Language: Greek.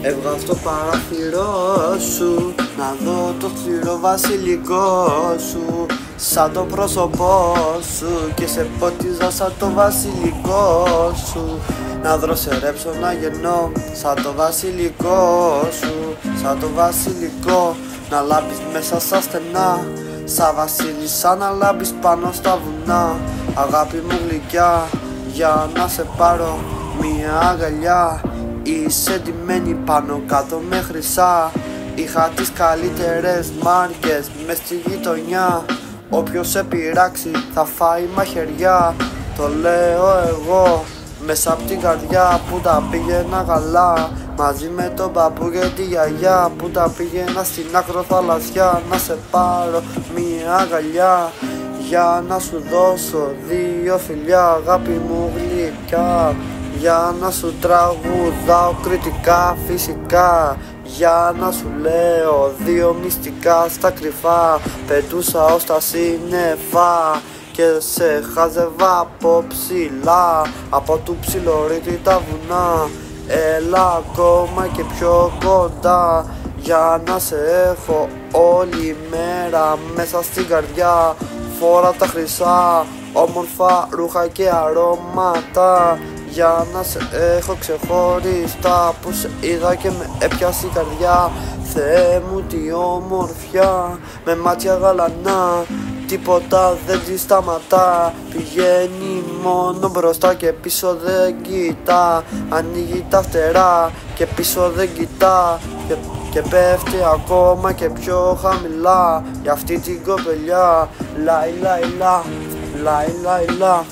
Έβγα στο παράθυρό σου να δω το ξηρό βασιλικό σου, σαν το πρόσωπό σου, και σε πότιζα σαν το βασιλικό σου. Να δροσερέψω να γεννώ σαν το βασιλικό σου, σαν το βασιλικό. Να λάμπεις μέσα στα στενά, σαν βασίλισσα να λάμπεις πάνω στα βουνά. Αγάπη μου γλυκιά, για να σε πάρω μια αγκαλιά. Είσαι ντυμένη πάνω κάτω με χρυσά. Είχα τις καλύτερες μάρκες μες στη γειτονιά. Όποιος σε πειράξει θα φάει μαχαιριά. Το λέω εγώ μέσα απ' την καρδιά που τα πήγαινα καλά, μαζί με τον παππού και τη γιαγιά που τα πήγαινα στην άκροθαλασσιά. Να σε πάρω μια αγκαλιά, για να σου δώσω δύο φιλιά, αγάπη μου γλυκιά. Για να σου τραγουδάω κριτικά φυσικά, για να σου λέω δύο μυστικά στα κρυφά. Πετούσα ως τα σύννεφα και σε χάζευα από ψηλά, από του ψιλορίτη τα βουνά. Έλα ακόμα και πιο κοντά, για να σε έχω όλη μέρα μέσα στην καρδιά. Φόρα τα χρυσά, όμορφα ρούχα και αρώματα, για να σε έχω ξεχωριστά. Που σε είδα και με έπιασε η καρδιά. Θεέ μου τι ομορφιά, με μάτια γαλανά, τίποτα δεν τη σταματά. Πηγαίνει μόνο μπροστά και πίσω δεν κοιτά. Ανοίγει τα φτερά και πίσω δεν κοιτά, και πέφτει ακόμα και πιο χαμηλά. Για αυτή την κοπελιά, λαϊ λαϊ λα, λαϊ λαϊ λα.